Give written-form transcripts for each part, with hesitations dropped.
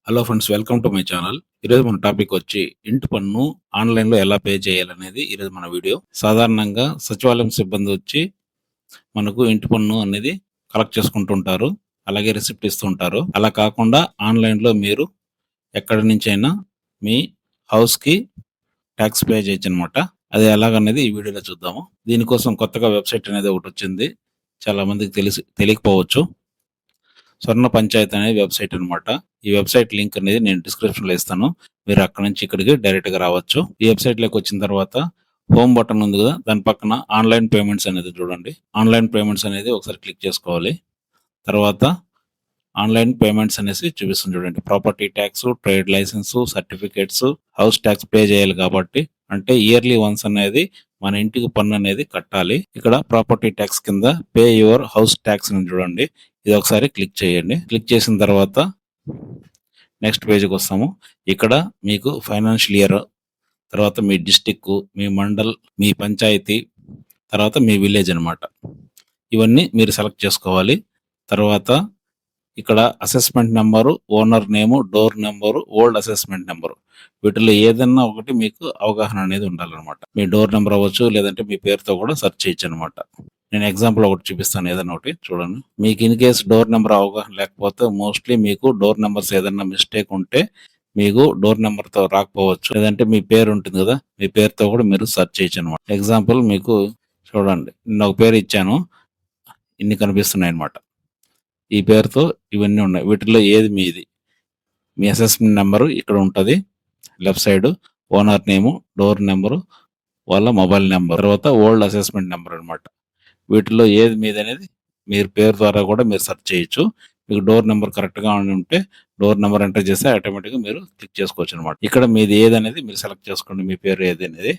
Hello friends, welcome to my channel. ఈరోజు మన topic వచ్చి ఇంటి పన్ను ఆన్లైన్లో ఎలా పే చేయాలనేది ఈరోజు మన వీడియో. సాధారణంగా సచివాలయం సిబ్బంది వచ్చి మనకు ఇంటి పన్ను అనేది కలెక్ట్ చేసుకుంటుంటారు, అలాగే రిసిప్ట్ ఇస్తుంటారు. అలా కాకుండా ఆన్లైన్లో మీరు ఎక్కడి నుంచైనా మీ హౌస్కి ట్యాక్స్ పే చేయొచ్చు అనమాట. అది ఎలాగనేది ఈ వీడియోలో చూద్దాము. దీనికోసం కొత్తగా వెబ్సైట్ అనేది ఒకటి వచ్చింది, చాలా మందికి తెలియకపోవచ్చు. స్వర్ణ పంచాయత్ అనే వెబ్సైట్ అనమాట. ఈ వెబ్సైట్ లింక్ అనేది నేను డిస్క్రిప్షన్ లో ఇస్తాను. మీరు అక్కడ నుంచి ఇక్కడికి డైరెక్ట్ గా రావచ్చు. ఈ వెబ్సైట్ లోకి వచ్చిన తర్వాత హోమ్ బటన్ ఉంది కదా, దాని పక్కన ఆన్లైన్ పేమెంట్స్ అనేది చూడండి. ఆన్లైన్ పేమెంట్స్ అనేది ఒకసారి క్లిక్ చేసుకోవాలి. తర్వాత ఆన్లైన్ పేమెంట్స్ అనేసి చూపిస్తుంది చూడండి. Property tax, trade licence, certificates, house tax pay చేయాలి కాబట్టి, అంటే ఇయర్లీ వన్స్ అనేది మన ఇంటికి పన్ను అనేది కట్టాలి. ఇక్కడ ప్రాపర్టీ ట్యాక్స్ కింద పే యువర్ హౌస్ ట్యాక్స్ అని చూడండి. ఇది ఒకసారి క్లిక్ చేయండి. క్లిక్ చేసిన తర్వాత నెక్స్ట్ పేజ్కి వస్తాము. ఇక్కడ మీకు ఫైనాన్షియల్ ఇయర్, తర్వాత మీ డిస్టిక్, మీ మండల్, మీ పంచాయతీ, తర్వాత మీ విలేజ్ అనమాట. ఇవన్నీ మీరు సెలెక్ట్ చేసుకోవాలి. తర్వాత ఇక్కడ assessment number, owner name, door number, old assessment number, వీటిలో ఏదన్నా ఒకటి మీకు అవగాహన అనేది ఉండాలన్నమాట. మీ డోర్ నెంబర్ అవ్వచ్చు, లేదంటే మీ పేరుతో కూడా సెర్చ్ చేయొచ్చు అనమాట. నేను ఎగ్జాంపుల్ ఒకటి చూపిస్తాను, ఏదైనా ఒకటి చూడండి. మీకు ఇన్ కేసు డోర్ నెంబర్ అవగాహన లేకపోతే, మోస్ట్లీ మీకు డోర్ నెంబర్స్ ఏదైనా మిస్టేక్ ఉంటే మీకు డోర్ నెంబర్తో రాకపోవచ్చు, లేదంటే మీ పేరు ఉంటుంది కదా, మీ పేరుతో కూడా మీరు సెర్చ్ చేయొచ్చు అనమాట. ఎగ్జాంపుల్ మీకు చూడండి, నేను ఒక పేరు ఇచ్చాను, ఇన్ని కనిపిస్తున్నాయి అనమాట. ఈ పేరుతో ఇవన్నీ ఉన్నాయి. వీటిలో ఏది మీది, మీ అసెస్మెంట్ నెంబరు ఇక్కడ ఉంటుంది left side, owner name, door number, వాళ్ళ మొబైల్ నెంబర్, తర్వాత ఓల్డ్ అసెస్మెంట్ నెంబర్ అనమాట. వీటిలో ఏది మీది అనేది మీరు పేరు ద్వారా కూడా మీరు సెర్చ్ చేయొచ్చు. మీకు డోర్ నెంబర్ కరెక్ట్గా ఉంటే డోర్ నెంబర్ ఎంటర్ చేస్తే ఆటోమేటిక్గా మీరు క్లిక్ చేసుకోవచ్చు అనమాట. ఇక్కడ మీది ఏది అనేది మీరు సెలెక్ట్ చేసుకోండి, మీ పేరు ఏది అనేది.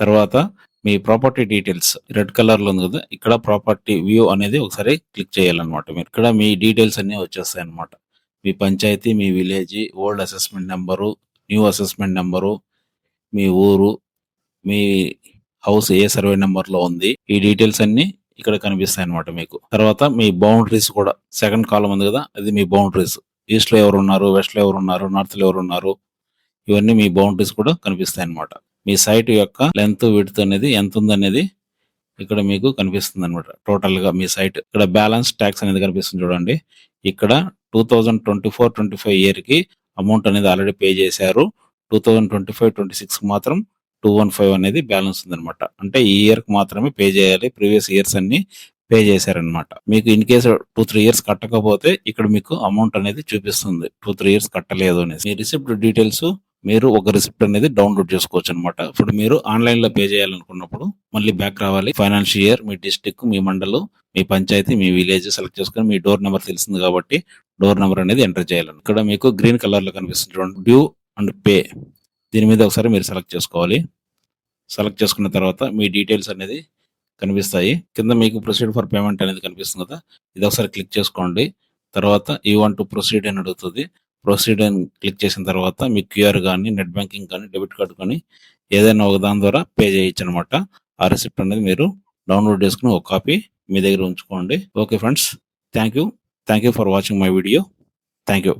తర్వాత మీ ప్రాపర్టీ డీటెయిల్స్ రెడ్ కలర్ లో ఉంది కదా, ఇక్కడ ప్రాపర్టీ వ్యూ అనేది ఒకసారి క్లిక్ చేయాలన్నమాట. మీరు ఇక్కడ మీ డీటెయిల్స్ అన్ని వచ్చేస్తాయి అనమాట. మీ పంచాయతీ, మీ village, old assessment number, new assessment number, మీ ఊరు, మీ హౌస్ ఏ సర్వే నెంబర్ లో ఉంది, ఈ డీటెయిల్స్ అన్ని ఇక్కడ కనిపిస్తాయి అనమాట మీకు. తర్వాత మీ బౌండరీస్ కూడా సెకండ్ కాలం ఉంది కదా, అది మీ బౌండరీస్. ఈస్ట్ లో ఎవరు ఉన్నారు, వెస్ట్ లో ఎవరు ఉన్నారు, నార్త్ లో ఎవరు ఉన్నారు, ఇవన్నీ మీ బౌండరీస్ కూడా కనిపిస్తాయి అనమాట. మీ సైట్ యొక్క లెంత్, విడ్త్ అనేది ఎంత ఉందనేది ఇక్కడ మీకు కనిపిస్తుంది అనమాట. టోటల్ గా మీ సైట్. ఇక్కడ బ్యాలెన్స్ ట్యాక్స్ అనేది కనిపిస్తుంది చూడండి. ఇక్కడ 2024-25 ఇయర్ కి అమౌంట్ అనేది ఆల్రెడీ పే చేశారు. 2025-26 మాత్రం 215 అనేది బ్యాలెన్స్ ఉందన్నమాట. అంటే ఈ ఇయర్ కి మాత్రమే పే చేయాలి, ప్రీవియస్ ఇయర్స్ అన్ని పే చేశారనమాట. మీకు ఇన్ కేసు 2-3 ఇయర్స్ కట్టకపోతే ఇక్కడ మీకు అమౌంట్ అనేది చూపిస్తుంది 2-3 ఇయర్స్ కట్టలేదు అనేసి. మీ రిసిప్ట్ డీటెయిల్స్ మీరు ఒక రిసిప్ట్ అనేది డౌన్లోడ్ చేసుకోవచ్చు అనమాట. ఇప్పుడు మీరు ఆన్లైన్ లో పే చేయాలనుకున్నప్పుడు మళ్ళీ బ్యాక్ రావాలి. ఫైనాన్షియల్ ఇయర్, మీ డిస్టిక్, మీ మండలం, మీ పంచాయతీ, మీ విలేజ్ సెలెక్ట్ చేసుకుని మీ డోర్ నెంబర్ తెలిసింది కాబట్టి డోర్ నెంబర్ అనేది ఎంటర్ చేయాలని. ఇక్కడ మీకు గ్రీన్ కలర్ లో కనిపిస్తుంది చూడండి, డ్యూ అండ్ పే. దీని మీద ఒకసారి మీరు సెలెక్ట్ చేసుకోవాలి. సెలెక్ట్ చేసుకున్న తర్వాత మీ డీటెయిల్స్ అనేది కనిపిస్తాయి. కింద మీకు ప్రొసీడ్ ఫర్ పేమెంట్ అనేది కనిపిస్తుంది కదా, ఇది ఒకసారి క్లిక్ చేసుకోండి. తర్వాత యూ వాంట్ టు ప్రొసీడ్ అని అడుగుతుంది. ప్రొసీడ్ అని క్లిక్ చేసిన తర్వాత మీ క్యూఆర్ కానీ, నెట్ బ్యాంకింగ్ కానీ, డెబిట్ కార్డు కానీ ఏదైనా ఒక దాని ద్వారా పే చేయొచ్చు అనమాట. ఆ రిసిప్ట్ అనేది మీరు డౌన్లోడ్ చేసుకుని ఒక కాపీ మీ దగ్గర ఉంచుకోండి. Okay friends, thank you for watching my video. Thank you.